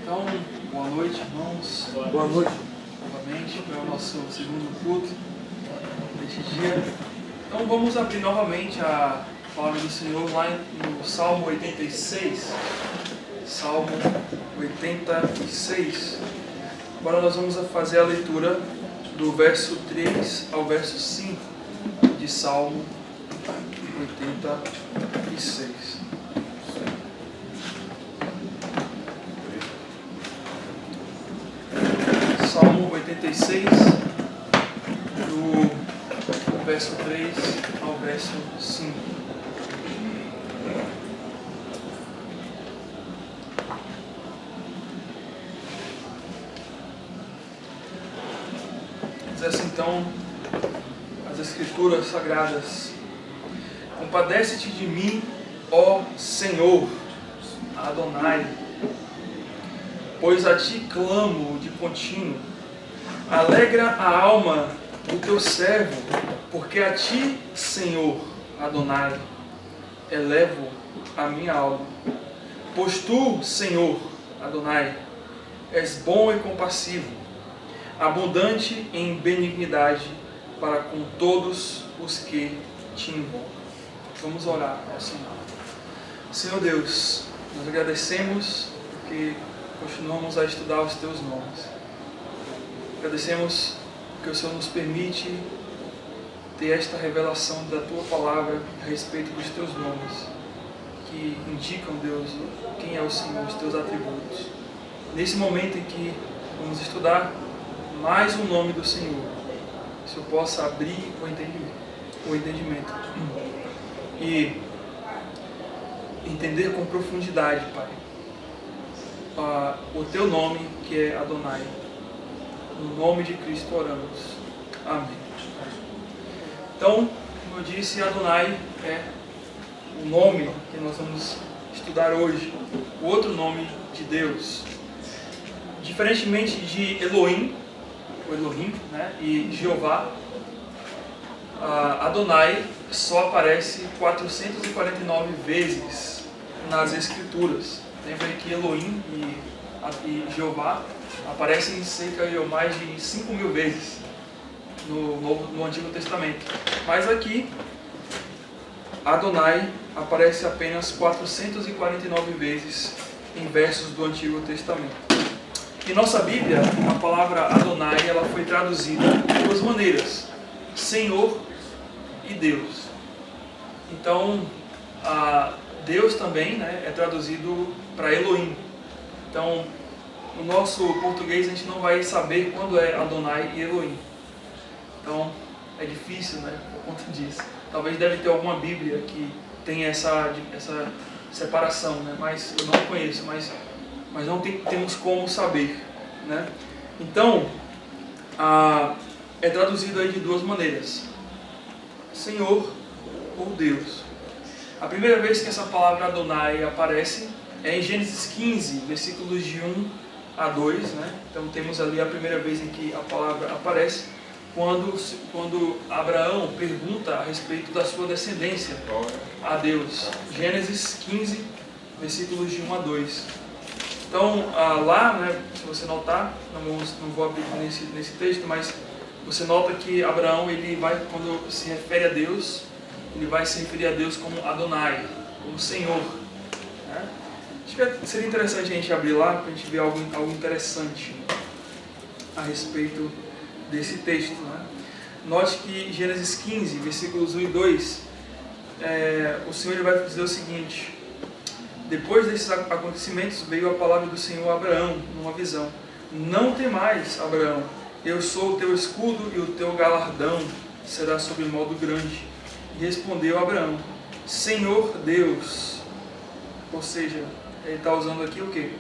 Então, boa noite, irmãos. Boa noite. Novamente, para o nosso segundo culto deste dia. Então, vamos abrir novamente a palavra do Senhor lá no Salmo 86. Salmo 86. Agora nós vamos fazer a leitura do verso 3 ao verso 5 de Salmo 86. Salmo 86, do verso 3 ao verso 5. Diz assim então as Escrituras Sagradas: Compadece-te de mim, ó Senhor, Adonai, pois a ti clamo de contínuo. Alegra a alma do teu servo, porque a ti, Senhor, Adonai, elevo a minha alma. Pois tu, Senhor, Adonai, és bom e compassivo, abundante em benignidade para com todos os que te invocam. Vamos orar ao Senhor. Senhor Deus, nós agradecemos porque continuamos a estudar os teus nomes. Agradecemos que o Senhor nos permite ter esta revelação da tua palavra a respeito dos teus nomes, que indicam, Deus, quem é o Senhor, os teus atributos. Nesse momento em que vamos estudar mais um nome do Senhor, que o Senhor possa abrir o entendimento e entender com profundidade, Pai, o teu nome, que é Adonai. No nome de Cristo oramos. Amém. Então, como eu disse, Adonai é o nome que nós vamos estudar hoje, o outro nome de Deus. Diferentemente de Elohim, o Elohim, né, e Jeová, Adonai só aparece 449 vezes nas Escrituras. Lembra que Elohim e Jeová aparecem cerca de mais de 5.000 vezes no Antigo Testamento. Mas aqui, Adonai aparece apenas 449 vezes em versos do Antigo Testamento. Em nossa Bíblia, a palavra Adonai ela foi traduzida de duas maneiras: Senhor e Deus. Então, Deus também, né, é traduzido para Elohim. Então, no nosso português a gente não vai saber quando é Adonai e Elohim. Então, é difícil, né, por conta disso. Talvez deve ter alguma Bíblia que tenha essa separação, né, mas eu não conheço, mas não temos como saber, né. Então, é traduzido aí de duas maneiras: Senhor ou Deus. A primeira vez que essa palavra Adonai aparece é em Gênesis 15, versículos de 1 a 2, né? Então temos ali a primeira vez em que a palavra aparece, quando Abraão pergunta a respeito da sua descendência a Deus. Gênesis 15, versículos de 1 a 2. Então lá, né, se você notar, não vou abrir nesse texto, mas você nota que Abraão, ele vai, quando se refere a Deus, ele vai se referir a Deus como Adonai, como Senhor, né? Seria interessante a gente abrir lá para a gente ver algo interessante a respeito desse texto, né? Note que Gênesis 15, versículos 1 e 2, o Senhor ele vai dizer o seguinte: depois desses acontecimentos veio a palavra do Senhor a Abraão numa visão: não temais, Abraão, eu sou o teu escudo e o teu galardão será sobre modo grande. E respondeu Abraão: Senhor Deus. Ou seja, ele está usando aqui o que?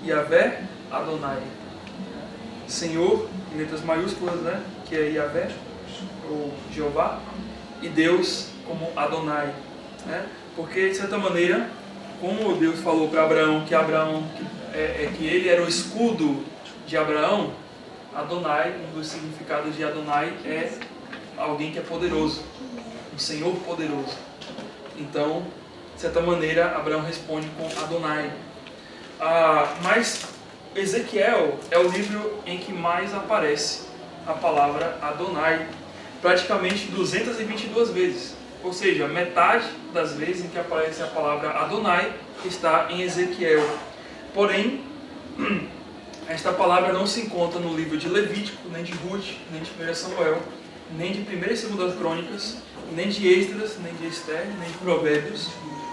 Yahvé Adonai. Senhor, em letras maiúsculas, né? Que é Yahvé, ou Jeová, e Deus como Adonai, né? Porque, de certa maneira, como Deus falou para Abraão que que ele era o escudo de Abraão, Adonai, um dos significados de Adonai é alguém que é poderoso, um Senhor poderoso. Então, de certa maneira, Abraão responde com Adonai. Mas Ezequiel é o livro em que mais aparece a palavra Adonai, praticamente 222 vezes. Ou seja, metade das vezes em que aparece a palavra Adonai está em Ezequiel. Porém, esta palavra não se encontra no livro de Levítico, nem de Ruth, nem de 1 Samuel, nem de 1 e 2 Crônicas, nem de Esdras, nem de Esther, nem de Provérbios,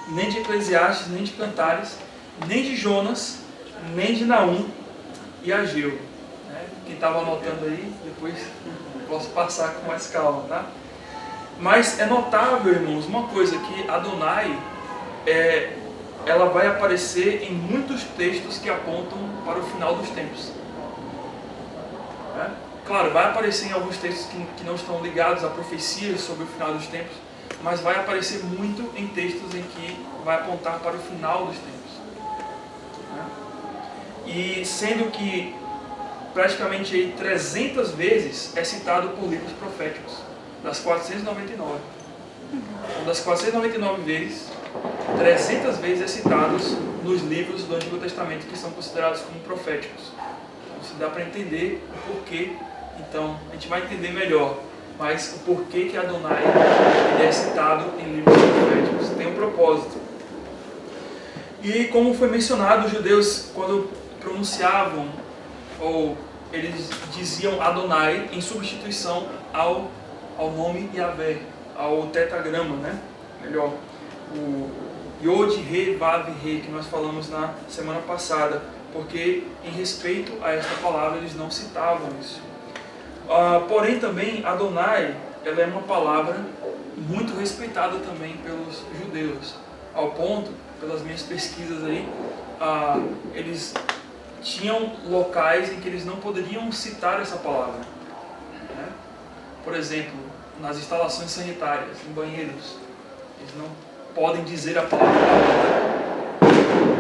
nem de Eclesiastes, nem de Cantares, nem de Jonas, nem de Naum e Ageu. Quem estava anotando aí, depois posso passar com mais calma, tá? Mas é notável, irmãos, uma coisa, que Adonai, ela vai aparecer em muitos textos que apontam para o final dos tempos. Claro, vai aparecer em alguns textos que não estão ligados a profecias sobre o final dos tempos, mas vai aparecer muito em textos em que vai apontar para o final dos tempos. E sendo que praticamente aí 300 vezes é citado por livros proféticos, das 499. Então, das 499 vezes, 300 vezes é citados nos livros do Antigo Testamento que são considerados como proféticos. Então, se dá para entender o porquê, então a gente vai entender melhor, mas o porquê que Adonai ele é citado em livros proféticos. Tem um propósito. E como foi mencionado, os judeus, quando pronunciavam, ou eles diziam Adonai em substituição ao nome Yahvé, ao tetragrama, né? Melhor, o Yod, Re, Vav, Re, que nós falamos na semana passada, porque em respeito a esta palavra eles não citavam isso. Porém também Adonai, ela é uma palavra muito respeitada também pelos judeus, ao ponto, pelas minhas pesquisas aí, eles tinham locais em que eles não poderiam citar essa palavra, né? Por exemplo, nas instalações sanitárias, em banheiros, eles não podem dizer a palavra Adonai,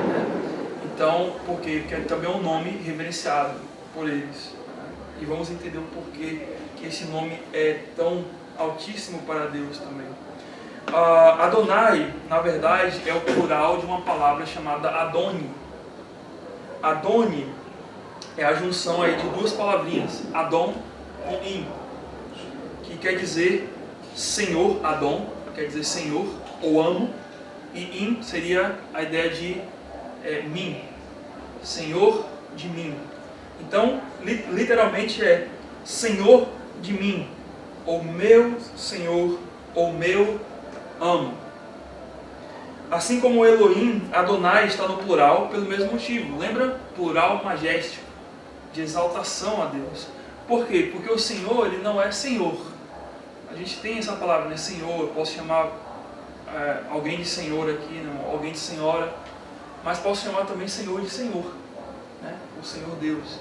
né? Então, por quê? Porque também é um nome reverenciado por eles, né? E vamos entender o porquê que esse nome é tão altíssimo para Deus também. Adonai, na verdade, é o plural de uma palavra chamada Adoni. Adoni é a junção aí de duas palavrinhas, Adon com Im, que quer dizer Senhor. Adon quer dizer Senhor ou amo, e Im seria a ideia de mim, Senhor de mim. Então, literalmente é Senhor de mim, ou meu Senhor, ou meu amo. Assim como Elohim, Adonai está no plural pelo mesmo motivo. Lembra? Plural majestico, de exaltação a Deus. Por quê? Porque o Senhor, ele não é Senhor. A gente tem essa palavra, né? Senhor, eu posso chamar alguém de Senhor aqui, não? Alguém de Senhora, mas posso chamar também Senhor de Senhor, né? O Senhor Deus.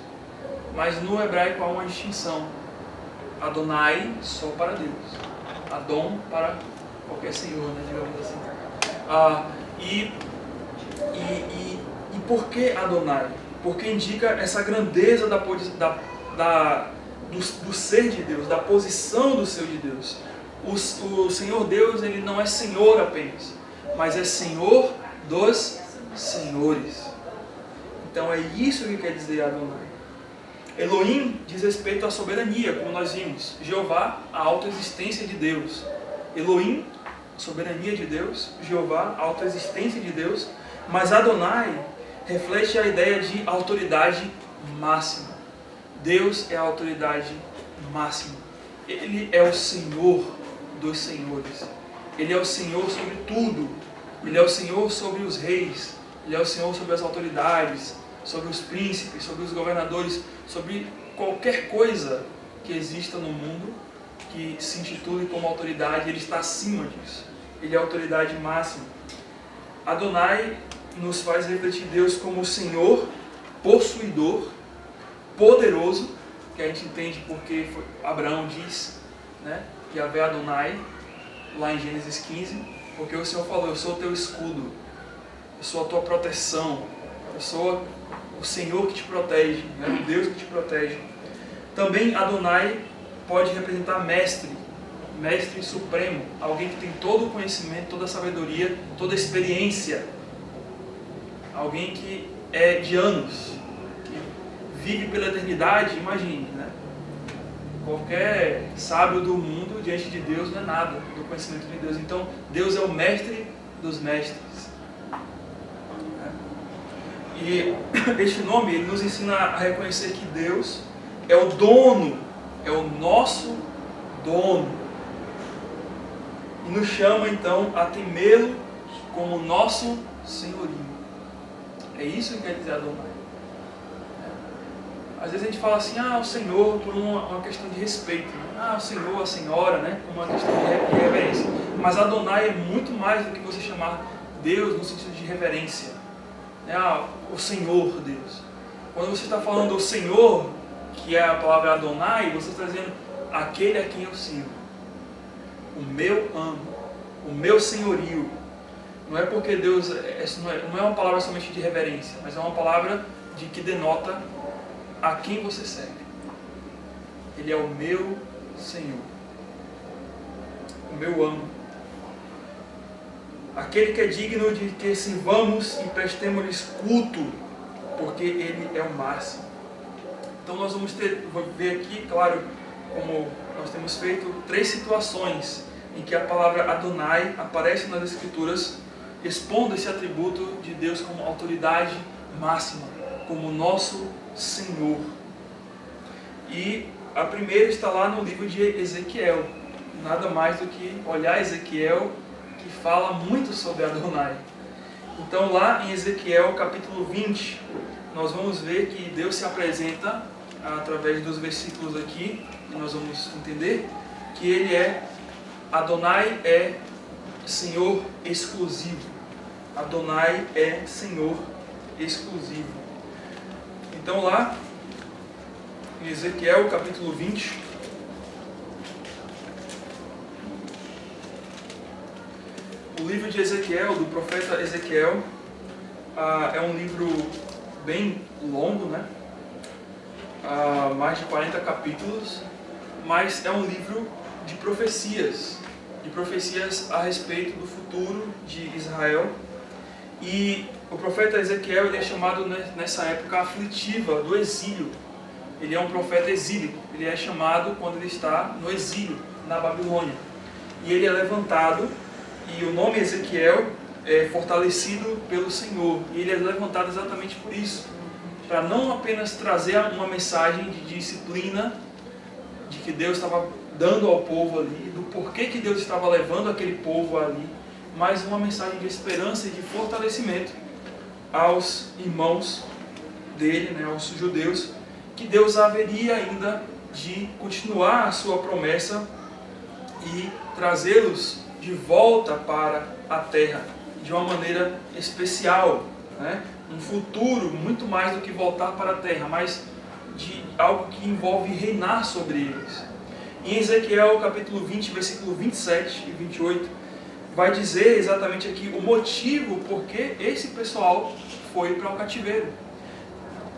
Mas no hebraico há uma distinção. Adonai só para Deus. Adon para qualquer Senhor, né? Digamos assim. E por que Adonai? Porque indica essa grandeza do ser de Deus, da posição do ser de Deus. O Senhor Deus, ele não é Senhor apenas, mas é Senhor dos senhores. Então é isso que quer dizer Adonai. Elohim diz respeito à soberania, como nós vimos. Jeová, a autoexistência de Deus. Elohim, soberania de Deus. Jeová, a autoexistência de Deus. Mas Adonai reflete a ideia de autoridade máxima. Deus é a autoridade máxima. Ele é o Senhor dos senhores. Ele é o Senhor sobre tudo. Ele é o Senhor sobre os reis. Ele é o Senhor sobre as autoridades, sobre os príncipes, sobre os governadores, sobre qualquer coisa que exista no mundo que se intitule como autoridade. Ele está acima disso. Ele é a autoridade máxima. Adonai nos faz refletir Deus como o Senhor possuidor, poderoso, que a gente entende porque Abraão diz, né, Yahvé Adonai, lá em Gênesis 15, porque o Senhor falou: eu sou o teu escudo, eu sou a tua proteção, eu sou o Senhor que te protege, né, o Deus que te protege. Também Adonai pode representar mestre, mestre supremo, alguém que tem todo o conhecimento, toda a sabedoria, toda a experiência, alguém que é de anos, que vive pela eternidade, imagine, né? Qualquer sábio do mundo diante de Deus não é nada do conhecimento de Deus. Então, Deus é o mestre dos mestres. E este nome ele nos ensina a reconhecer que Deus é o dono, é o nosso dono. E nos chama então a temê-lo como nosso senhorio. É isso que quer dizer Adonai. Às vezes a gente fala assim, o Senhor, por uma questão de respeito. Né? O Senhor, a Senhora, né? Como uma questão de reverência. Mas Adonai é muito mais do que você chamar Deus no sentido de reverência. O Senhor Deus. Quando você está falando do Senhor, que é a palavra Adonai, você está dizendo aquele a quem eu sirvo. O meu amo, o meu senhorio. Não é porque Deus, não é uma palavra somente de reverência, mas é uma palavra de que denota a quem você serve. Ele é o meu Senhor, o meu amo, aquele que é digno de que sirvamos e prestemos-lhes culto, porque Ele é o máximo. Então nós vamos ver aqui, claro, como nós temos feito, 3 situações em que a palavra Adonai aparece nas Escrituras, expondo esse atributo de Deus como autoridade máxima, como nosso Senhor. E a primeira está lá no livro de Ezequiel. Nada mais do que olhar Ezequiel, que fala muito sobre Adonai. Então lá em Ezequiel capítulo 20, nós vamos ver que Deus se apresenta através dos versículos aqui, e nós vamos entender que Ele Adonai é Senhor exclusivo. Adonai é Senhor exclusivo. Então lá em Ezequiel capítulo 20, o livro de Ezequiel, do profeta Ezequiel, é um livro bem longo, né? Mais de 40 capítulos, mas é um livro de profecias a respeito do futuro de Israel. E o profeta Ezequiel ele é chamado nessa época aflitiva do exílio. Ele é um profeta exílico. Ele é chamado quando ele está no exílio, na Babilônia. E ele é levantado, e o nome Ezequiel é fortalecido pelo Senhor. E ele é levantado exatamente por isso. Para não apenas trazer uma mensagem de disciplina, de que Deus estava dando ao povo ali, do porquê que Deus estava levando aquele povo ali, mas uma mensagem de esperança e de fortalecimento aos irmãos dele, né, aos judeus, que Deus haveria ainda de continuar a sua promessa e trazê-los de volta para a terra, de uma maneira especial, né? Um futuro muito mais do que voltar para a terra, mas de algo que envolve reinar sobre eles. Em Ezequiel capítulo 20, versículo 27 e 28, vai dizer exatamente aqui o motivo por que esse pessoal foi para o cativeiro.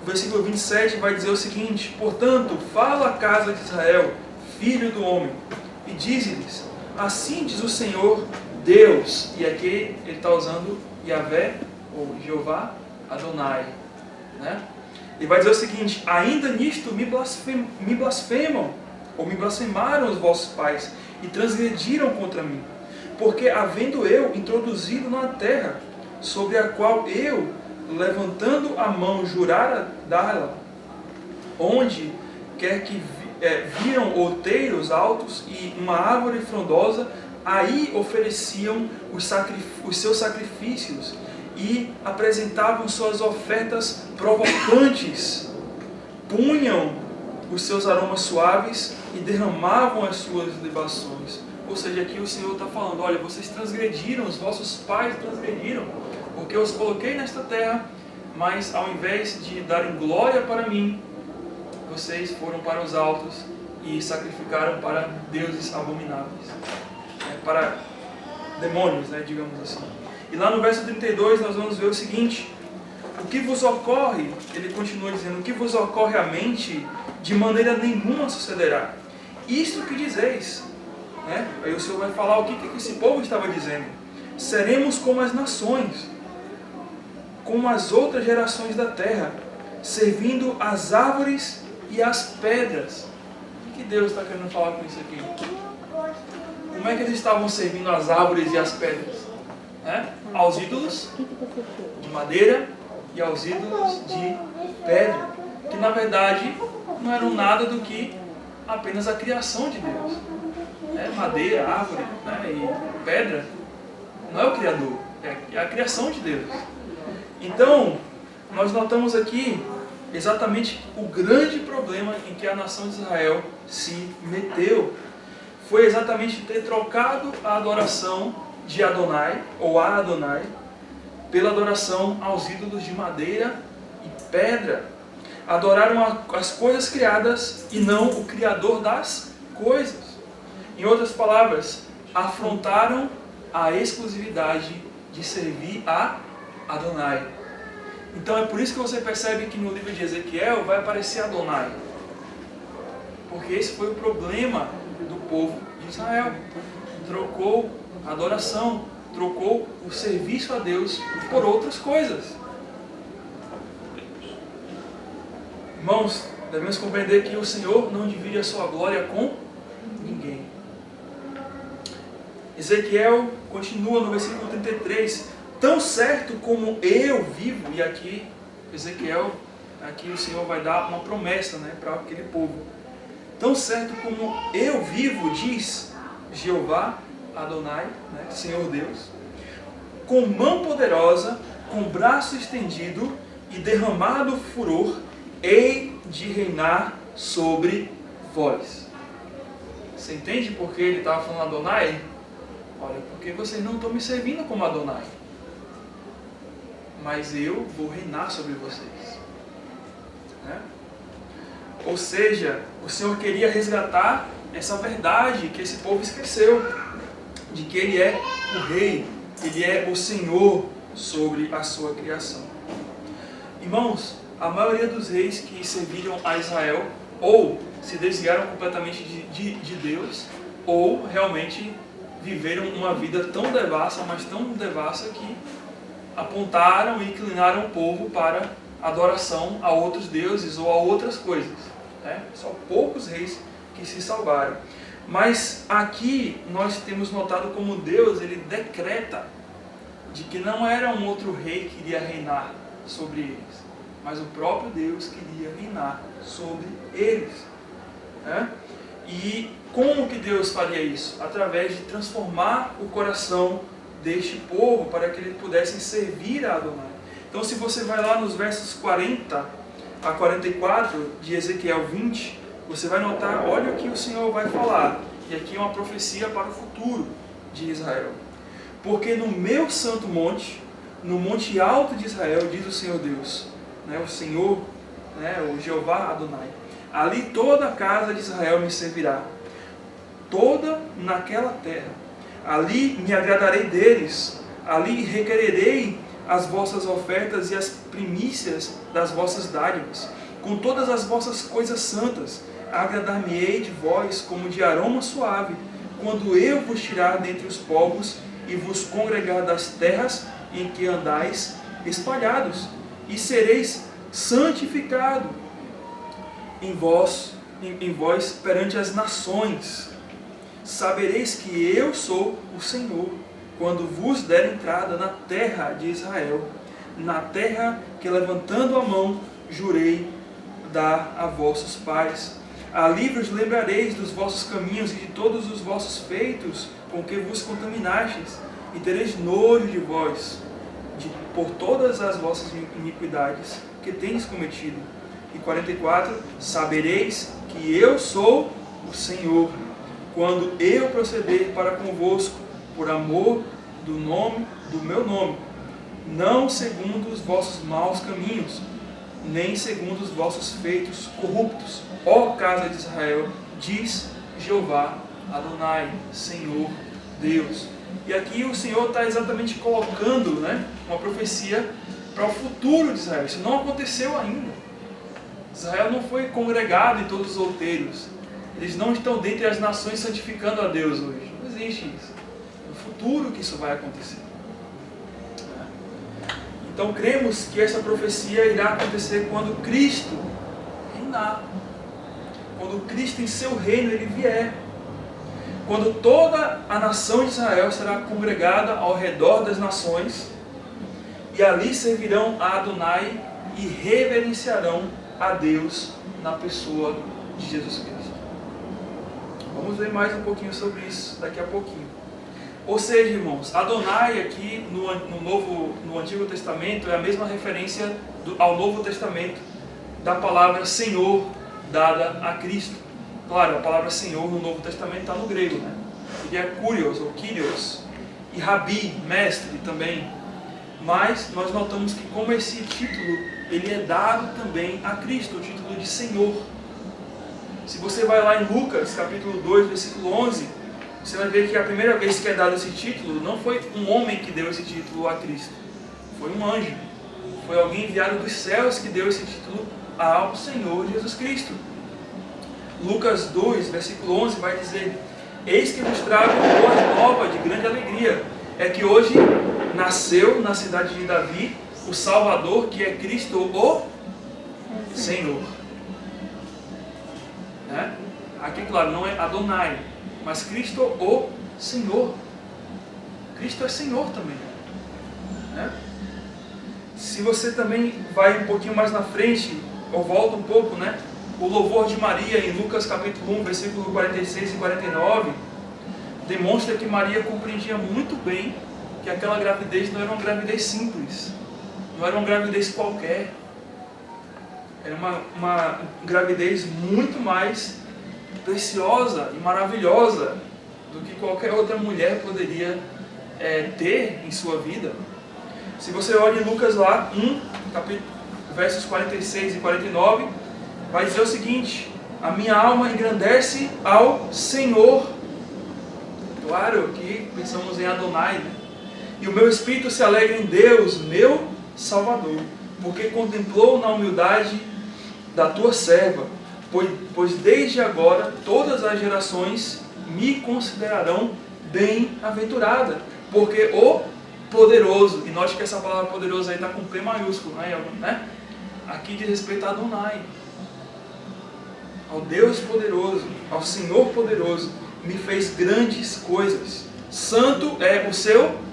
O versículo 27 vai dizer o seguinte: portanto, fala a casa de Israel, filho do homem, e dize-lhes, assim diz o Senhor Deus, e aqui ele está usando Yahvé, ou Jeová, Adonai, né? Ele vai dizer o seguinte: ainda nisto me blasfemam, ou me blasfemaram os vossos pais, e transgrediram contra mim, porque havendo eu introduzido na terra, sobre a qual eu, levantando a mão, jurara dá-la, onde quer que viram outeiros altos e uma árvore frondosa, aí ofereciam os seus sacrifícios e apresentavam suas ofertas provocantes, punham os seus aromas suaves e derramavam as suas libações. Ou seja, aqui o Senhor está falando: olha, vocês transgrediram, os vossos pais transgrediram, porque eu os coloquei nesta terra, mas ao invés de darem glória para mim, vocês foram para os altos e sacrificaram para deuses abomináveis, para demônios, né, digamos assim. E lá no verso 32 nós vamos ver o seguinte: o que vos ocorre, ele continua dizendo, o que vos ocorre à mente, de maneira nenhuma sucederá. Isto que dizeis, né? Aí o Senhor vai falar o que esse povo estava dizendo: seremos como as nações. como as outras gerações da terra, servindo as árvores e as pedras. O que Deus está querendo falar com isso aqui? Como é que eles estavam servindo as árvores e as pedras? Aos ídolos de madeira e aos ídolos de pedra, que na verdade não eram nada do que apenas a criação de Deus. Madeira, árvore, e pedra não é o Criador, é a criação de Deus. Então, nós notamos aqui exatamente o grande problema em que a nação de Israel se meteu. Foi exatamente ter trocado a adoração de Adonai, ou a Adonai, pela adoração aos ídolos de madeira e pedra. Adoraram as coisas criadas e não o Criador das coisas. Em outras palavras, afrontaram a exclusividade de servir a Adonai. Então é por isso que você percebe que no livro de Ezequiel vai aparecer Adonai. Porque esse foi o problema do povo de Israel. Trocou a adoração, trocou o serviço a Deus por outras coisas. Irmãos, devemos compreender que o Senhor não divide a sua glória com ninguém. Ezequiel continua no versículo 33. Tão certo como eu vivo, e aqui Ezequiel, aqui o Senhor vai dar uma promessa para aquele povo. Tão certo como eu vivo, diz Jeová, Adonai, Senhor Deus, com mão poderosa, com braço estendido e derramado furor, hei de reinar sobre vós. Você entende por que ele estava falando Adonai? Olha, porque vocês não estão me servindo como Adonai, mas eu vou reinar sobre vocês. Ou seja, o Senhor queria resgatar essa verdade que esse povo esqueceu, de que Ele é o Rei, Ele é o Senhor sobre a sua criação. Irmãos, a maioria dos reis que serviram a Israel ou se desviaram completamente de Deus, ou realmente viveram uma vida tão devassa, mas tão devassa, que apontaram e inclinaram o povo para adoração a outros deuses ou a outras coisas. Só poucos reis que se salvaram. Mas aqui nós temos notado como Deus ele decreta de que não era um outro rei que iria reinar sobre eles, mas o próprio Deus queria reinar sobre eles. E como que Deus faria isso? Através de transformar o coração deste povo para que eles pudessem servir a Adonai. Então, se você vai lá nos versos 40 a 44 de Ezequiel 20, você vai notar, olha o que o Senhor vai falar. E aqui é uma profecia para o futuro de Israel. Porque no meu santo monte, no monte alto de Israel, diz o Senhor Deus, o Senhor, o Jeová Adonai, ali toda a casa de Israel me servirá, toda naquela terra. Ali me agradarei deles, ali requererei as vossas ofertas e as primícias das vossas dádivas, com todas as vossas coisas santas, agradar-me-ei de vós como de aroma suave, quando eu vos tirar dentre os povos e vos congregar das terras em que andais espalhados, e sereis santificado em vós perante as nações. Sabereis que eu sou o Senhor, quando vos der entrada na terra de Israel, na terra que levantando a mão jurei dar a vossos pais. Ali vos lembrareis dos vossos caminhos e de todos os vossos feitos com que vos contaminastes, e tereis nojo de vós, por todas as vossas iniquidades que tendes cometido. E 44, sabereis que eu sou o Senhor, quando eu proceder para convosco, por amor do meu nome, não segundo os vossos maus caminhos, nem segundo os vossos feitos corruptos, ó casa de Israel, diz Jeová Adonai, Senhor Deus. E aqui o Senhor está exatamente colocando uma profecia para o futuro de Israel. Isso não aconteceu ainda. Israel não foi congregado em todos os outeiros. Eles não estão dentre as nações santificando a Deus hoje. Não existe isso. É no futuro que isso vai acontecer. Então cremos que essa profecia irá acontecer quando Cristo reinar. Quando Cristo em seu reino ele vier. Quando toda a nação de Israel será congregada ao redor das nações, e ali servirão a Adonai e reverenciarão a Deus na pessoa de Jesus Cristo. Vamos ver mais um pouquinho sobre isso daqui a pouquinho. Ou seja, irmãos, Adonai aqui no Antigo Testamento é a mesma referência ao Novo Testamento da palavra Senhor dada a Cristo. Claro, a palavra Senhor no Novo Testamento está no grego, né? Que é Kurios ou Kyrios, e Rabi, mestre também. Mas nós notamos que como esse título, ele é dado também a Cristo, o título de Senhor. Se você vai lá em Lucas, capítulo 2, versículo 11, você vai ver que a primeira vez que é dado esse título, não foi um homem que deu esse título a Cristo, foi um anjo. Foi alguém enviado dos céus que deu esse título ao Senhor Jesus Cristo. Lucas 2, versículo 11 vai dizer: eis que vos trago boa nova de grande alegria, é que hoje nasceu na cidade de Davi o Salvador, que é Cristo o Senhor. Né? Aqui, claro, não é Adonai, mas Cristo o Senhor. Cristo é Senhor também. Né? Se você também vai um pouquinho mais na frente, ou volta um pouco, né? O louvor de Maria em Lucas capítulo 1, versículo 46 e 49, demonstra que Maria compreendia muito bem que aquela gravidez não era uma gravidez simples, não era uma gravidez qualquer, era uma gravidez muito mais preciosa e maravilhosa do que qualquer outra mulher poderia ter em sua vida. Se você olha em Lucas lá, 1, versos 46 e 49, vai dizer o seguinte: a minha alma engrandece ao Senhor. Claro que pensamos em Adonai, né? E o meu espírito se alegra em Deus, meu Salvador, porque contemplou na humildade da tua serva, pois desde agora todas as gerações me considerarão bem-aventurada, porque o poderoso, e note que essa palavra poderoso aí está com P maiúsculo, né? Aqui diz respeito a Adonai, ao Deus poderoso, ao Senhor poderoso, me fez grandes coisas. Santo é o seu...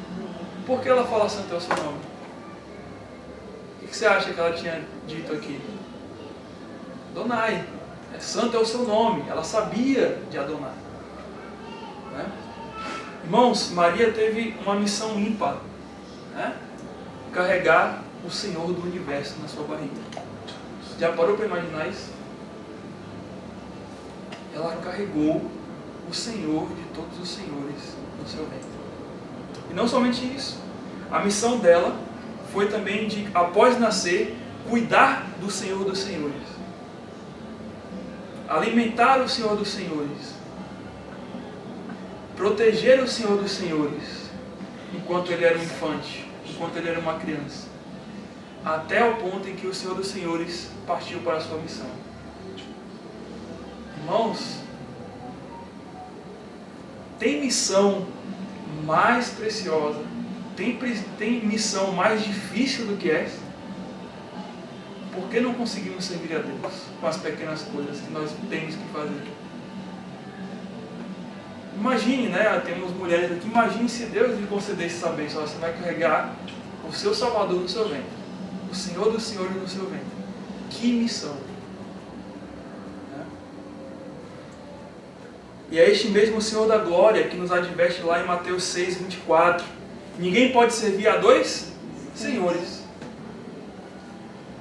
Por que ela fala santo é o seu nome? O que você acha que ela tinha dito aqui? Adonai. Santo é o seu nome. Ela sabia de Adonai. Né? Irmãos, Maria teve uma missão ímpar, né? Carregar o Senhor do universo na sua barriga. Já parou para imaginar isso? Ela carregou o Senhor de todos os senhores no seu ventre. E não somente isso, a missão dela foi também de, após nascer, cuidar do Senhor dos senhores, alimentar o Senhor dos senhores, proteger o Senhor dos senhores, enquanto ele era um infante, enquanto ele era uma criança, até o ponto em que o Senhor dos senhores partiu para a sua missão. Irmãos, tem missão mais preciosa, tem missão mais difícil do que essa? Por que não conseguimos servir a Deus com as pequenas coisas que nós temos que fazer? Imagine, né? Temos mulheres aqui, imagine se Deus lhe concedesse essa bênção. Você vai carregar o seu Salvador no seu ventre, o Senhor dos senhores no seu ventre. Que missão! E é este mesmo Senhor da Glória que nos adverte lá em Mateus 6, 24. Ninguém pode servir a dois senhores.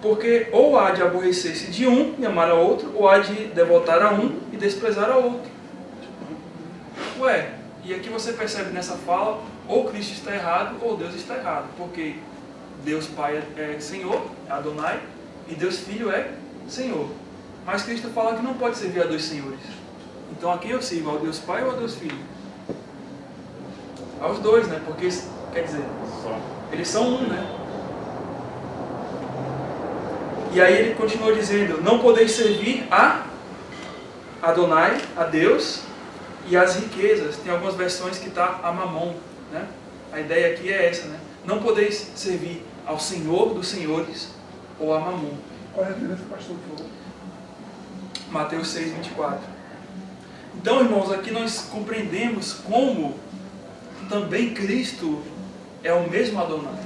Porque ou há de aborrecer-se de um e amar ao outro, ou há de devotar a um e desprezar ao outro. Ué, e aqui você percebe nessa fala, ou Cristo está errado, ou Deus está errado. Porque Deus Pai é Senhor, é Adonai, e Deus Filho é Senhor. Mas Cristo fala que não pode servir a dois senhores. Então a quem eu sirvo? Ao Deus Pai ou ao Deus Filho? Aos dois, né? Porque, quer dizer, eles são um, né? E aí ele continua dizendo, não podeis servir a Adonai, a Deus, e as riquezas. Tem algumas versões que está a Mamon, né? A ideia aqui é essa, né? Não podeis servir ao Senhor dos senhores ou a Mamon. Qual é a referência que o pastor falou? Mateus 6, 24. Então, irmãos, aqui nós compreendemos como também Cristo é o mesmo Adonai.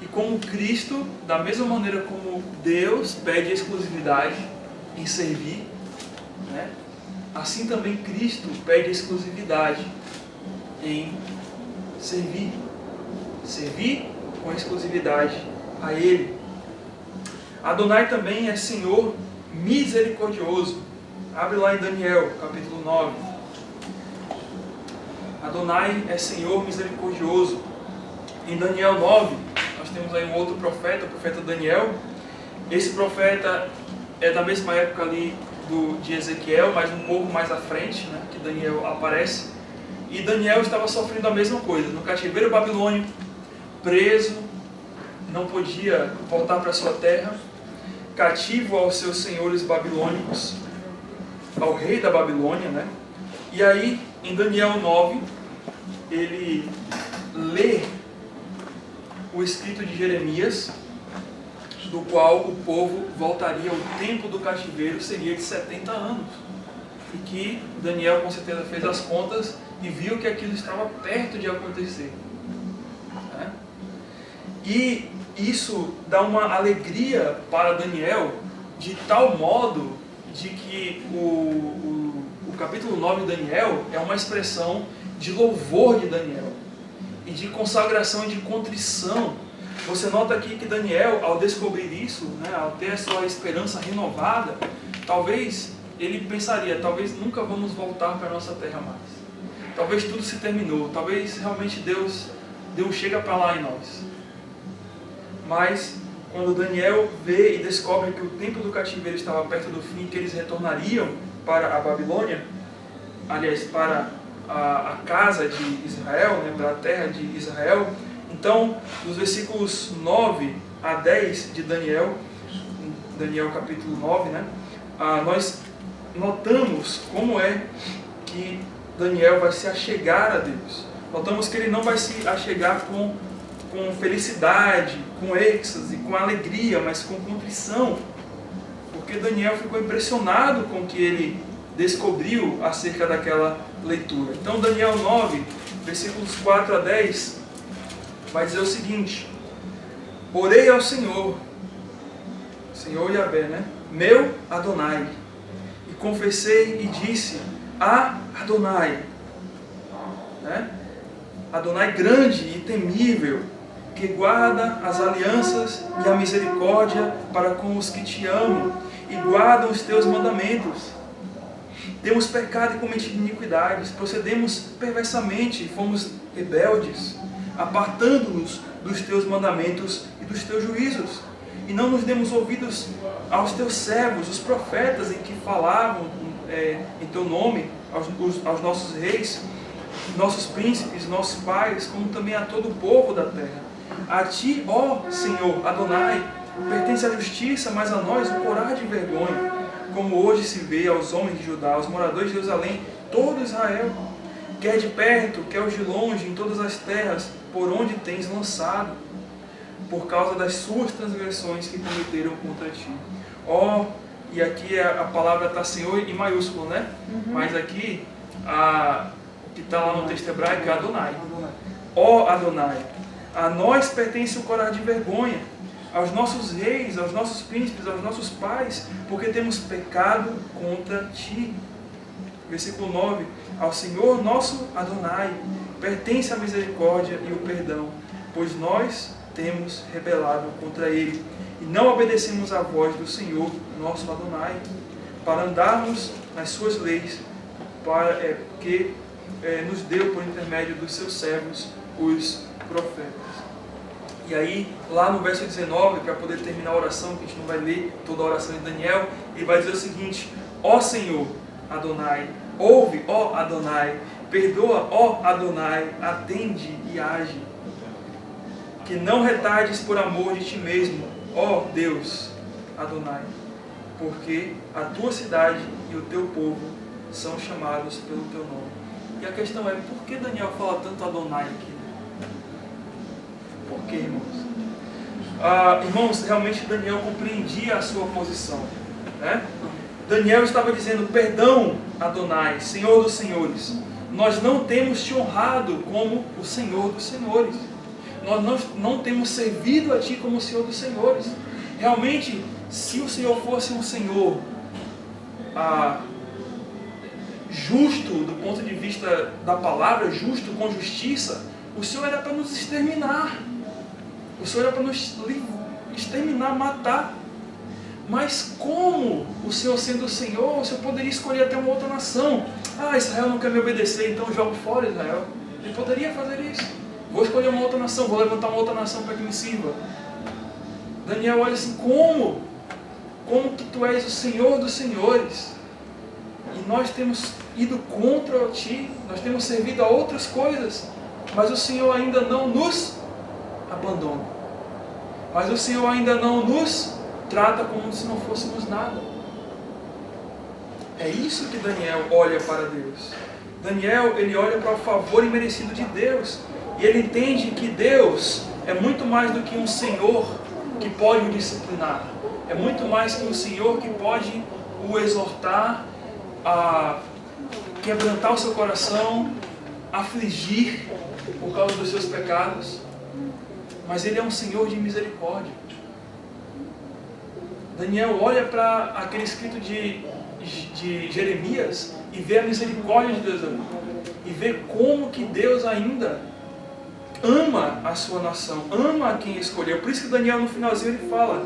E como Cristo, da mesma maneira como Deus pede exclusividade em servir, né? Assim também Cristo pede exclusividade em servir. Servir com exclusividade a Ele. Adonai também é Senhor misericordioso. Abre lá em Daniel, capítulo 9. Adonai é Senhor misericordioso. Em Daniel 9, nós temos aí um outro profeta, o profeta Daniel. Esse profeta é da mesma época ali de Ezequiel, mas um pouco mais à frente, né, que Daniel aparece. E Daniel estava sofrendo a mesma coisa, no cativeiro babilônico, preso, não podia voltar para sua terra, cativo aos seus senhores babilônicos, ao rei da Babilônia, né? E aí, em Daniel 9, ele lê o escrito de Jeremias, do qual o povo voltaria, o tempo do cativeiro seria de 70 anos. E que Daniel com certeza fez as contas e viu que aquilo estava perto de acontecer. Né? E isso dá uma alegria para Daniel, de tal modo de que o capítulo 9 de Daniel é uma expressão de louvor de Daniel e de consagração e de contrição. Você nota aqui que Daniel, ao descobrir isso, né, ao ter a sua esperança renovada, talvez ele pensaria, talvez nunca vamos voltar para a nossa terra mais. Talvez tudo se terminou, talvez realmente Deus chega para lá em nós. Mas quando Daniel vê e descobre que o tempo do cativeiro estava perto do fim, que eles retornariam para a Babilônia, aliás, para a casa de Israel, né, para a terra de Israel, então, nos versículos 9 a 10 de Daniel, Daniel capítulo 9, né, nós notamos como é que Daniel vai se achegar a Deus. Notamos que ele não vai se achegar com felicidade, com êxtase, com alegria, mas com contrição. Porque Daniel ficou impressionado com o que ele descobriu acerca daquela leitura. Então, Daniel 9, versículos 4 a 10, vai dizer o seguinte: orei ao Senhor Yahvé, né? Meu Adonai, e confessei e disse: Adonai, né? Adonai grande e temível, que guarda as alianças e a misericórdia para com os que te amam e guardam os teus mandamentos. Temos pecado e cometido iniquidades, procedemos perversamente e fomos rebeldes, apartando-nos dos teus mandamentos e dos teus juízos. E não nos demos ouvidos aos teus servos, os profetas, em que falavam em teu nome, aos nossos reis, nossos príncipes, nossos pais, como também a todo o povo da terra. A ti, ó Senhor Adonai, pertence a justiça, mas a nós o corar de vergonha, como hoje se vê aos homens de Judá, aos moradores de Jerusalém, todo Israel, quer de perto, quer os de longe, em todas as terras, por onde tens lançado, por causa das suas transgressões que cometeram contra ti. Ó, e aqui a palavra está Senhor em maiúsculo, né? Mas aqui, que está lá no texto hebraico, é Adonai. Ó Adonai, a nós pertence o corar de vergonha, aos nossos reis, aos nossos príncipes, aos nossos pais, porque temos pecado contra ti. Versículo 9, ao Senhor nosso Adonai pertence a misericórdia e o perdão, pois nós temos rebelado contra ele, e não obedecemos à voz do Senhor nosso Adonai, para andarmos nas suas leis, que nos deu por intermédio dos seus servos, os profetas. E aí, lá no verso 19, para poder terminar a oração, que a gente não vai ler toda a oração de Daniel, ele vai dizer o seguinte: ó Senhor Adonai, ouve, ó Adonai, perdoa, ó Adonai, atende e age. Que não retardes por amor de ti mesmo, ó Deus Adonai, porque a tua cidade e o teu povo são chamados pelo teu nome. E a questão é, por que Daniel fala tanto Adonai aqui? Por que, irmãos? Irmãos, realmente Daniel compreendia a sua posição, né? Daniel estava dizendo: perdão, Adonai, Senhor dos senhores, nós não temos te honrado como o Senhor dos senhores, nós não temos servido a ti como o Senhor dos senhores. Realmente, se o Senhor fosse um Senhor justo do ponto de vista da palavra, justo com justiça, o Senhor era para nos exterminar. O Senhor era para nos exterminar, matar. Mas como o Senhor sendo o Senhor poderia escolher até uma outra nação? Israel não quer me obedecer, então jogo fora Israel. Ele poderia fazer isso. Vou escolher uma outra nação, vou levantar uma outra nação para que me sirva. Daniel olha assim: como? Como que tu és o Senhor dos senhores? E nós temos ido contra ti, nós temos servido a outras coisas, mas o Senhor ainda não nos abandona. Mas o Senhor ainda não nos trata como se não fôssemos nada. É isso que Daniel olha para Deus. Daniel, ele olha para o favor imerecido de Deus. E ele entende que Deus é muito mais do que um Senhor que pode o disciplinar. É muito mais que um Senhor que pode o exortar a quebrantar o seu coração, afligir por causa dos seus pecados. Mas Ele é um Senhor de misericórdia. Daniel olha para aquele escrito de Jeremias e vê a misericórdia de Deus ali. E vê como que Deus ainda ama a sua nação, ama a quem escolheu. Por isso que Daniel no finalzinho ele fala: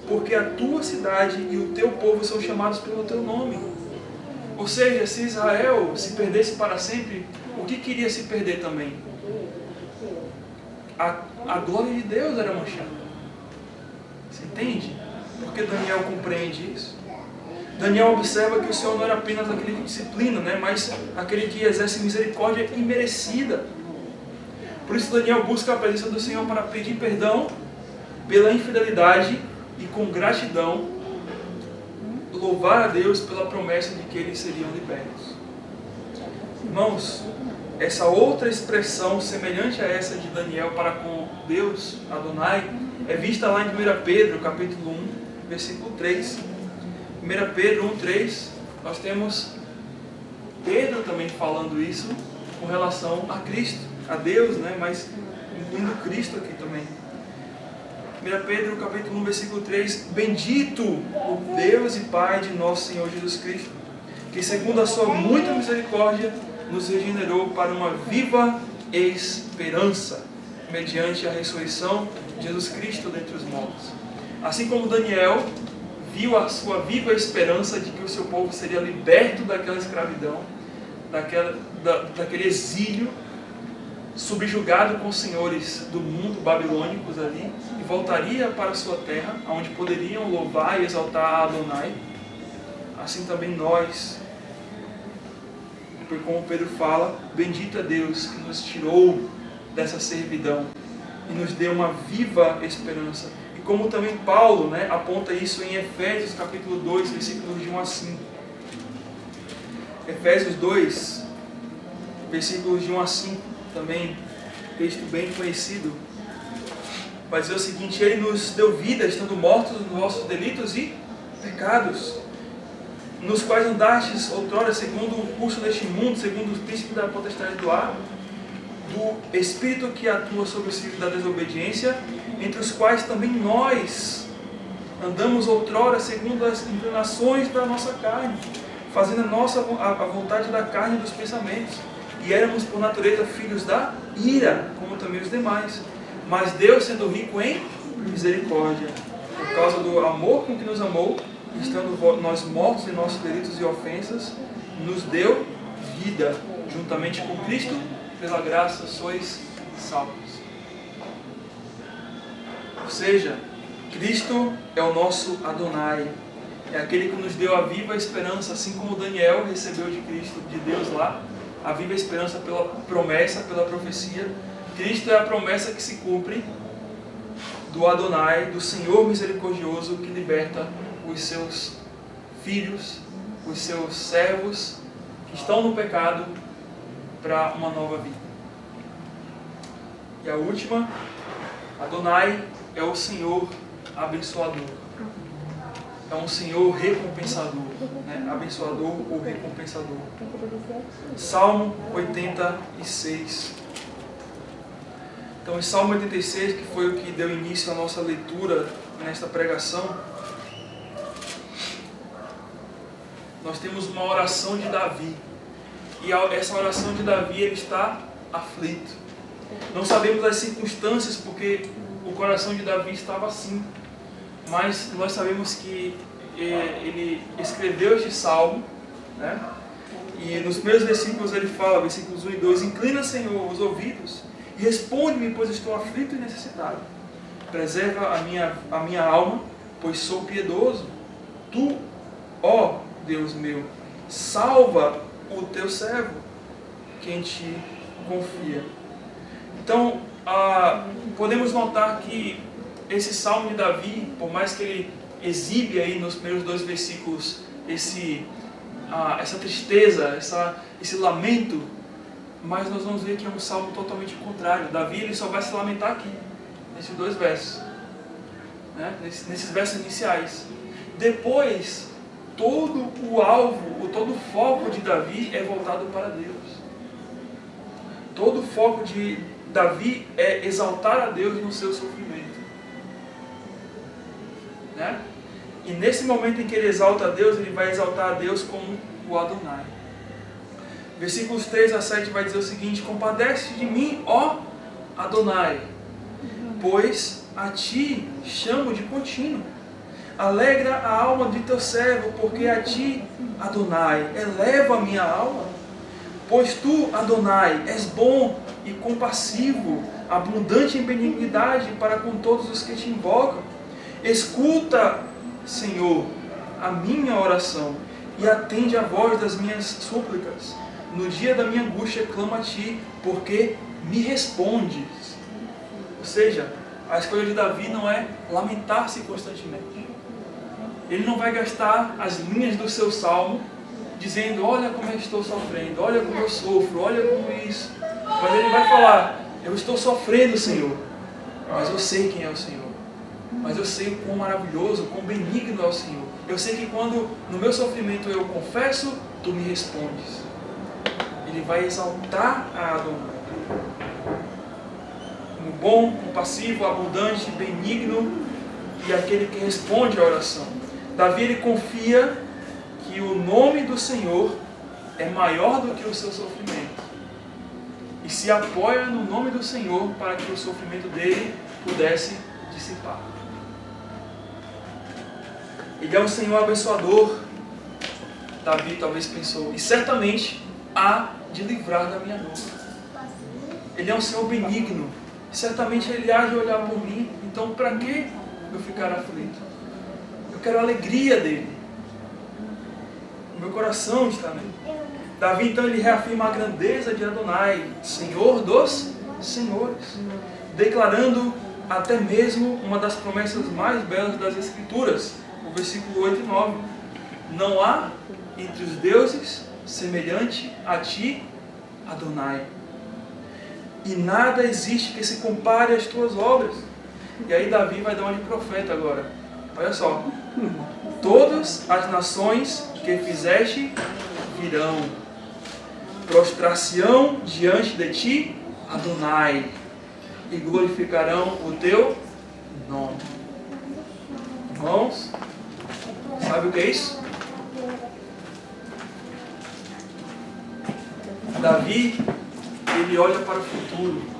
porque a tua cidade e o teu povo são chamados pelo teu nome. Ou seja, se Israel se perdesse para sempre, o que queria se perder também? A glória de Deus era manchada. Você entende? Porque Daniel compreende isso. Daniel observa que o Senhor não era apenas aquele que disciplina, mas aquele que exerce misericórdia imerecida. Por isso Daniel busca a presença do Senhor para pedir perdão pela infidelidade e com gratidão louvar a Deus pela promessa de que eles seriam libertos. Irmãos, essa outra expressão semelhante a essa de Daniel para com Deus, Adonai, é vista lá em 1 Pedro, capítulo 1, versículo 3. 1 Pedro 1,3, nós temos Pedro também falando isso com relação a Cristo, a Deus, mas incluindo Cristo aqui também. 1 Pedro capítulo 1, versículo 3, bendito o Deus e Pai de nosso Senhor Jesus Cristo, que segundo a sua muita misericórdia, nos regenerou para uma viva esperança, mediante a ressurreição de Jesus Cristo dentre os mortos. Assim como Daniel viu a sua viva esperança de que o seu povo seria liberto daquela escravidão, daquele exílio, subjugado com os senhores do mundo babilônicos ali, e voltaria para a sua terra, onde poderiam louvar e exaltar a Adonai. Assim também nós, porque como Pedro fala, bendito é Deus que nos tirou dessa servidão e nos deu uma viva esperança. E como também Paulo aponta isso em Efésios capítulo 2, versículos de 1 a 5. Efésios 2, versículos de 1 a 5, também texto bem conhecido, vai dizer o seguinte: Ele nos deu vida, estando mortos nos nossos delitos e pecados, nos quais andastes outrora segundo o curso deste mundo, segundo os princípios da potestade do ar, do Espírito que atua sobre os filhos da desobediência, entre os quais também nós andamos outrora segundo as inclinações da nossa carne, fazendo a vontade da carne e dos pensamentos, e éramos por natureza filhos da ira, como também os demais. Mas Deus, sendo rico em misericórdia, por causa do amor com que nos amou, estando nós mortos em nossos delitos e ofensas, nos deu vida, juntamente com Cristo, pela graça sois salvos. Ou seja, Cristo é o nosso Adonai, é aquele que nos deu a viva esperança, assim como Daniel recebeu de Cristo, de Deus lá, a viva esperança pela promessa, pela profecia. Cristo é a promessa que se cumpre do Adonai, do Senhor misericordioso que liberta os seus filhos, os seus servos que estão no pecado para uma nova vida. E a última, Adonai, é o Senhor abençoador. É um Senhor recompensador, né? Abençoador ou recompensador. Salmo 86. Então, em Salmo 86, que foi o que deu início à nossa leitura nesta pregação, nós temos uma oração de Davi. E essa oração de Davi, ele está aflito. Não sabemos as circunstâncias, porque o coração de Davi estava assim. Mas nós sabemos que ele escreveu este salmo, né? E nos primeiros versículos ele fala, versículos 1 e 2, inclina, Senhor, os ouvidos e responde-me, pois estou aflito e necessitado. Preserva a minha alma, pois sou piedoso. Tu, ó Deus meu, salva o teu servo, que em ti confia. Então, podemos notar que esse salmo de Davi, por mais que ele exibe aí nos primeiros 2 versículos essa tristeza, esse lamento, mas nós vamos ver que é um salmo totalmente contrário. Davi ele só vai se lamentar aqui, nesses 2 versos, né? Nesses versos iniciais. Depois, todo o alvo, todo o foco de Davi é voltado para Deus. Todo o foco de Davi é exaltar a Deus no seu sofrimento, né? E nesse momento em que ele exalta a Deus, ele vai exaltar a Deus como o Adonai. Versículos 3 a 7 vai dizer o seguinte: compadece de mim, ó Adonai, pois a ti chamo de contínuo. Alegra a alma de teu servo, porque a ti, Adonai, eleva a minha alma. Pois tu, Adonai, és bom e compassivo, abundante em benignidade para com todos os que te invocam. Escuta, Senhor, a minha oração e atende a voz das minhas súplicas. No dia da minha angústia clamo a ti, porque me respondes. Ou seja, a escolha de Davi não é lamentar-se constantemente. Ele não vai gastar as linhas do seu salmo dizendo, olha como eu estou sofrendo, olha como eu sofro, olha como isso. Mas ele vai falar, eu estou sofrendo, Senhor, mas eu sei quem é o Senhor. Mas eu sei o quão maravilhoso, o quão benigno é o Senhor. Eu sei que quando no meu sofrimento eu confesso, tu me respondes. Ele vai exaltar a Adonai. Um bom, compassivo, abundante, benigno e aquele que responde à oração. Davi ele confia que o nome do Senhor é maior do que o seu sofrimento. E se apoia no nome do Senhor para que o sofrimento dele pudesse dissipar. Ele é um Senhor abençoador, Davi talvez pensou, e certamente há de livrar da minha dor. Ele é um Senhor benigno, certamente Ele há de olhar por mim, então para que eu ficar aflito? Eu quero a alegria dele. O meu coração está nele. Davi então ele reafirma a grandeza de Adonai, Senhor dos senhores, declarando até mesmo uma das promessas mais belas das Escrituras, o versículo 8 e 9. Não há entre os deuses semelhante a ti, Adonai, e nada existe que se compare às tuas obras. E aí Davi vai dar uma de profeta agora. Olha só. Todas as nações que fizeste virão, prostrar-se-ão diante de ti, Adonai, e glorificarão o teu nome. Irmãos, sabe o que é isso? Davi, ele olha para o futuro.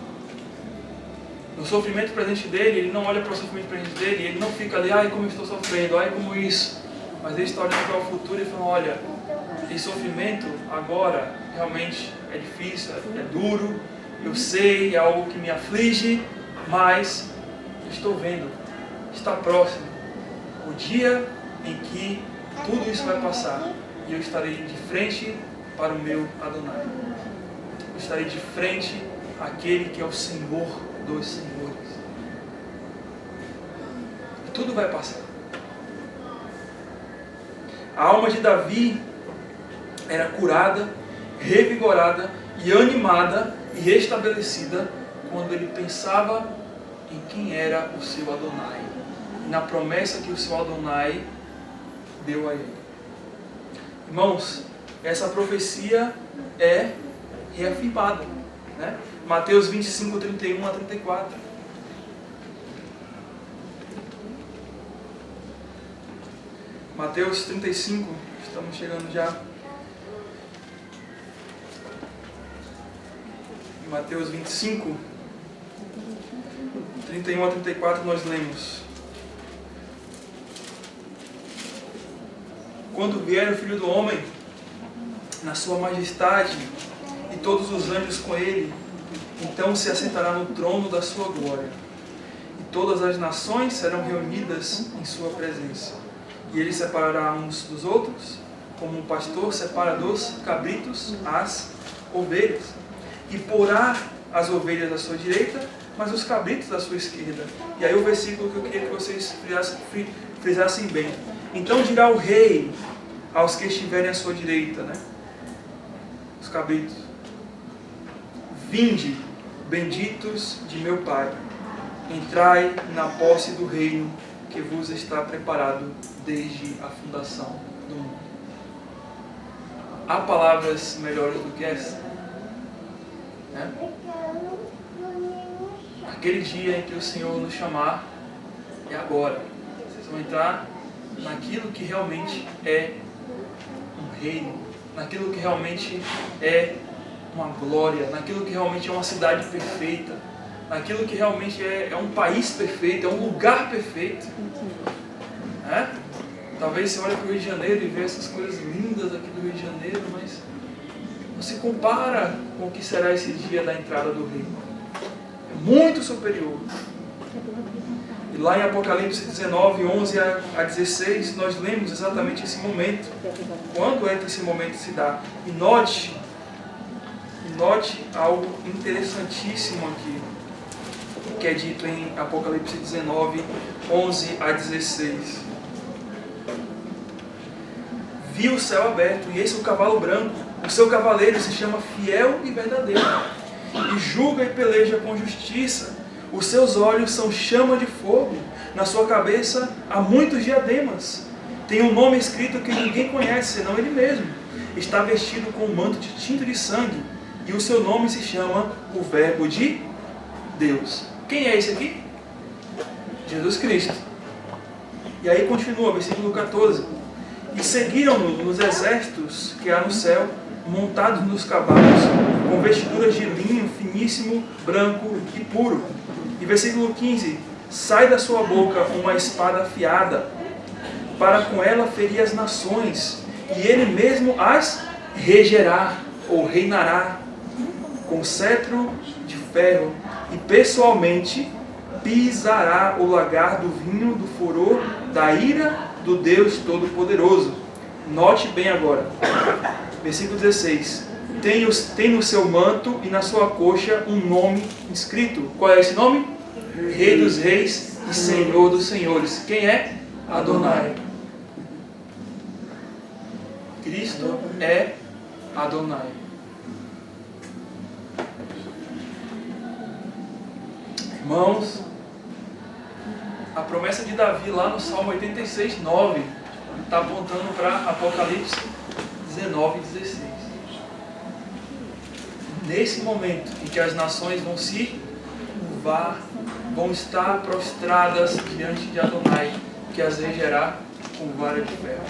No sofrimento presente dele, ele não olha para o sofrimento presente dele, ele não fica ali, ai como eu estou sofrendo, ai como isso. Mas ele está olhando para o futuro e falando, olha, esse sofrimento agora realmente é difícil, é duro, eu sei, é algo que me aflige, mas estou vendo, está próximo o dia em que tudo isso vai passar e eu estarei de frente para o meu Adonai. Eu estarei de frente àquele que é o Senhor dos senhores. E tudo vai passar. A alma de Davi era curada, revigorada e animada e restabelecida quando ele pensava em quem era o seu Adonai, na promessa que o seu Adonai deu a ele. Irmãos, essa profecia é reafirmada, né? Mateus 25, 31 a 34. Mateus 35, estamos chegando já. Em Mateus 25, 31 a 34 nós lemos: Quando vier o Filho do Homem, na sua majestade, e todos os anjos com ele, então se assentará no trono da sua glória, e todas as nações serão reunidas em sua presença. E ele separará uns dos outros, como um pastor separa dos cabritos as ovelhas, e porá as ovelhas à sua direita, mas os cabritos à sua esquerda. E aí o versículo que eu queria que vocês frisassem bem. Então dirá o rei aos que estiverem à sua direita, né? Os cabritos: Vinde, benditos de meu Pai, entrai na posse do reino que vos está preparado desde a fundação do mundo. Há palavras melhores do que essa? Né? Aquele dia em que o Senhor nos chamar é agora. Vocês vão entrar naquilo que realmente é um reino, naquilo que realmente é uma glória, naquilo que realmente é uma cidade perfeita, naquilo que realmente é um país perfeito, é um lugar perfeito. É? Talvez você olhe para o Rio de Janeiro e veja essas coisas lindas aqui do Rio de Janeiro, mas não se compara com o que será esse dia da entrada do reino. É muito superior. E lá em Apocalipse 19, 11 a 16, nós lemos exatamente esse momento. Quando é que esse momento se dá? E note algo interessantíssimo aqui, que é dito em Apocalipse 19, 11 a 16. Vi o céu aberto, e eis um cavalo branco. O seu cavaleiro se chama Fiel e Verdadeiro, e julga e peleja com justiça. Os seus olhos são chama de fogo, na sua cabeça há muitos diademas. Tem um nome escrito que ninguém conhece, senão ele mesmo. Está vestido com um manto de tinta de sangue, e o seu nome se chama o Verbo de Deus. Quem é esse aqui? Jesus Cristo. E aí continua, versículo 14. E seguiram-no nos exércitos que há no céu, montados nos cavalos, com vestiduras de linho finíssimo, branco e puro. E versículo 15. Sai da sua boca uma espada afiada, para com ela ferir as nações, e ele mesmo as regerá, ou reinará, com cetro de ferro, e pessoalmente pisará o lagar do vinho do furor da ira do Deus Todo-Poderoso. Note bem agora, versículo 16. Tem no seu manto e na sua coxa um nome escrito. Qual é esse nome? Rei dos Reis e Senhor dos Senhores. Quem é? Adonai. Cristo é Adonai. Irmãos, a promessa de Davi lá no Salmo 86, 9 está apontando para Apocalipse 19, 16. Nesse momento em que as nações vão se curvar, vão estar prostradas diante de Adonai, que as regerá com vara de ferro,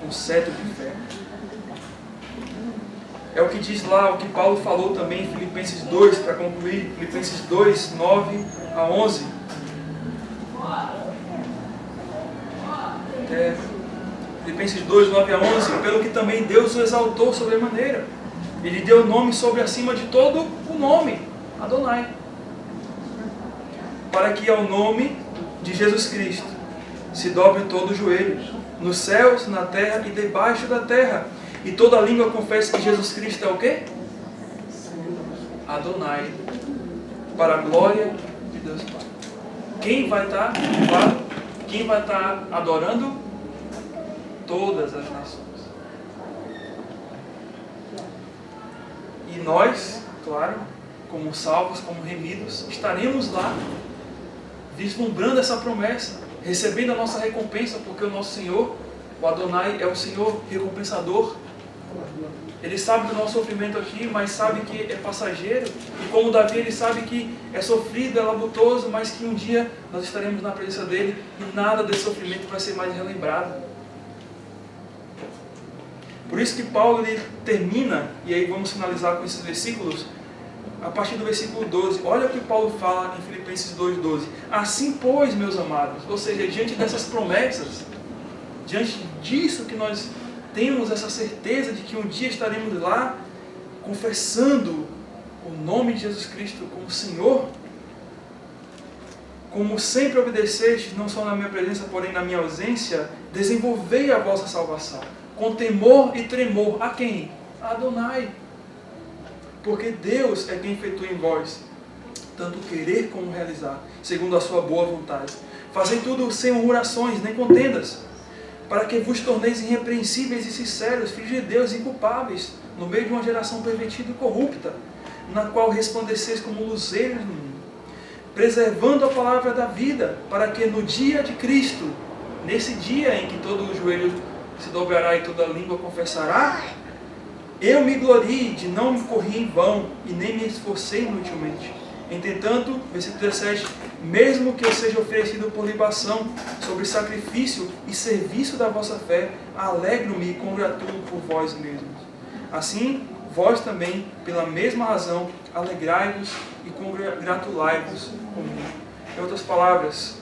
com cetro de ferro. É o que diz lá, o que Paulo falou também em Filipenses 2, para concluir, Filipenses 2, 9 a 11. Filipenses 2, 9 a 11, pelo que também Deus o exaltou sobremaneira. Ele deu nome sobre acima de todo o nome, Adonai. Para que ao nome de Jesus Cristo se dobre todo o joelho, nos céus, na terra e debaixo da terra, e toda língua confesse que Jesus Cristo é o quê? Adonai, para a glória de Deus Pai. Quem vai estar louvado? Quem vai estar adorando? Todas as nações. E nós, claro, como salvos, como remidos, estaremos lá, vislumbrando essa promessa, recebendo a nossa recompensa, porque o nosso Senhor, o Adonai, é o Senhor recompensador. Ele sabe do nosso sofrimento aqui, mas sabe que é passageiro. E como Davi, ele sabe que é sofrido, é labutoso, mas que um dia nós estaremos na presença dele e nada desse sofrimento vai ser mais relembrado. Por isso que Paulo ele termina, e aí vamos finalizar com esses versículos, a partir do versículo 12. Olha o que Paulo fala em Filipenses 2,12. Assim, pois, meus amados, ou seja, diante dessas promessas, diante disso que nós temos essa certeza de que um dia estaremos lá confessando o nome de Jesus Cristo como Senhor, como sempre obedeceste, não só na minha presença, porém na minha ausência, desenvolvei a vossa salvação, com temor e tremor. A quem? A Adonai. Porque Deus é quem efetua em vós, tanto querer como realizar, segundo a sua boa vontade. Fazei tudo sem murmurações, nem contendas, para que vos torneis irrepreensíveis e sinceros, filhos de Deus, inculpáveis, no meio de uma geração pervertida e corrupta, na qual resplandeceis como luzeiros no mundo, preservando a palavra da vida, para que no dia de Cristo, nesse dia em que todo o joelho se dobrará e toda a língua confessará, eu me glorie de não me correr em vão e nem me esforcei inutilmente. Entretanto, versículo 17, mesmo que eu seja oferecido por libação sobre sacrifício e serviço da vossa fé, alegro-me e congratulo por vós mesmos. Assim, vós também, pela mesma razão, alegrai-vos e congratulai-vos comigo. Em outras palavras,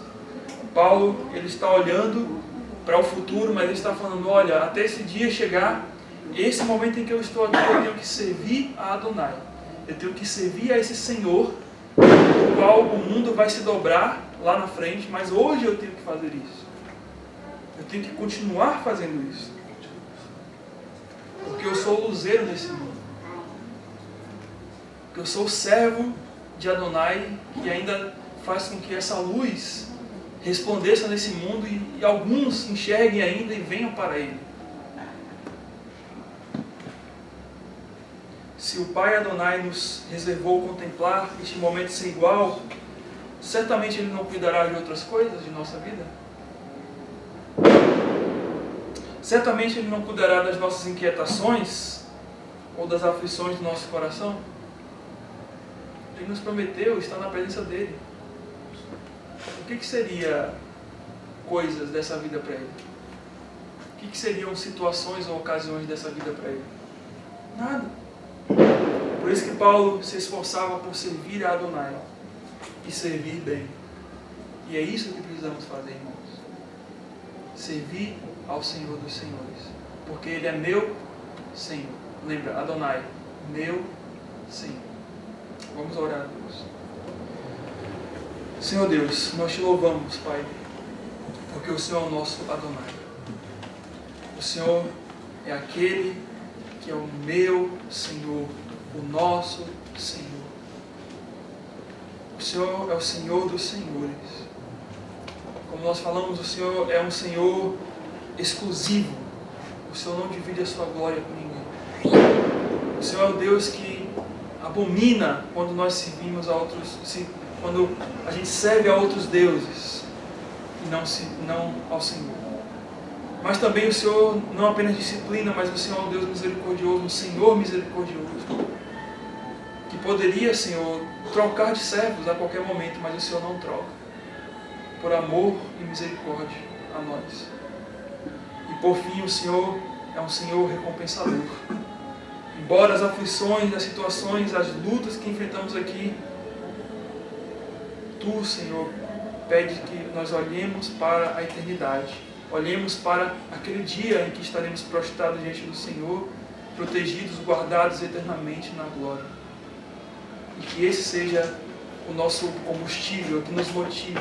Paulo ele está olhando para o futuro, mas ele está falando, olha, até esse dia chegar, esse momento em que eu estou aqui, eu tenho que servir a Adonai. Eu tenho que servir a esse Senhor, o qual o mundo vai se dobrar lá na frente, mas hoje eu tenho que fazer isso. Eu tenho que continuar fazendo isso. Porque eu sou o luzeiro desse mundo. Porque eu sou o servo de Adonai, que ainda faz com que essa luz resplandeça nesse mundo e alguns enxerguem ainda e venham para Ele. Se o Pai Adonai nos reservou contemplar este momento sem igual, certamente Ele não cuidará de outras coisas de nossa vida? Certamente Ele não cuidará das nossas inquietações ou das aflições do nosso coração? Ele nos prometeu estar na presença dEle. O que seria coisas dessa vida para Ele? O que seriam situações ou ocasiões dessa vida para Ele? Nada. Por isso que Paulo se esforçava por servir a Adonai e servir bem. E é isso que precisamos fazer, irmãos. Servir ao Senhor dos Senhores. Porque Ele é meu Senhor. Lembra, Adonai, meu Senhor. Vamos orar a Deus. Senhor Deus, nós te louvamos, Pai, porque o Senhor é o nosso Adonai. O Senhor é aquele que é o meu Senhor, o nosso Senhor. O Senhor é o Senhor dos Senhores. Como nós falamos, o Senhor é um Senhor exclusivo. O Senhor não divide a sua glória com ninguém. O Senhor é o Deus que abomina quando nós servimos a outros, quando a gente serve a outros deuses e não ao Senhor. Mas também o Senhor não apenas disciplina, mas o Senhor é um Deus misericordioso, um Senhor misericordioso, que poderia, Senhor, trocar de servos a qualquer momento, mas o Senhor não troca, por amor e misericórdia a nós. E por fim, o Senhor é um Senhor recompensador. Embora as aflições, as situações, as lutas que enfrentamos aqui, Tu, Senhor, pede que nós olhemos para a eternidade. Olhemos para aquele dia em que estaremos prostrados diante do Senhor, protegidos, guardados eternamente na glória. E que esse seja o nosso combustível, que nos motive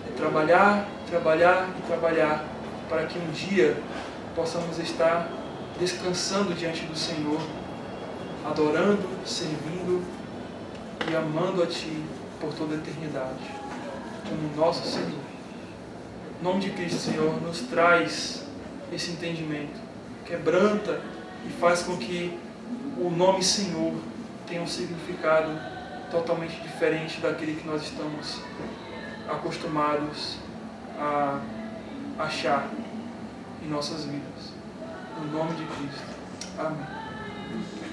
a trabalhar, trabalhar e trabalhar, para que um dia possamos estar descansando diante do Senhor, adorando, servindo e amando a Ti por toda a eternidade, como nosso Senhor. Em nome de Cristo, Senhor, nos traz esse entendimento, quebranta e faz com que o nome Senhor tenha um significado totalmente diferente daquele que nós estamos acostumados a achar em nossas vidas. No nome de Cristo. Amém.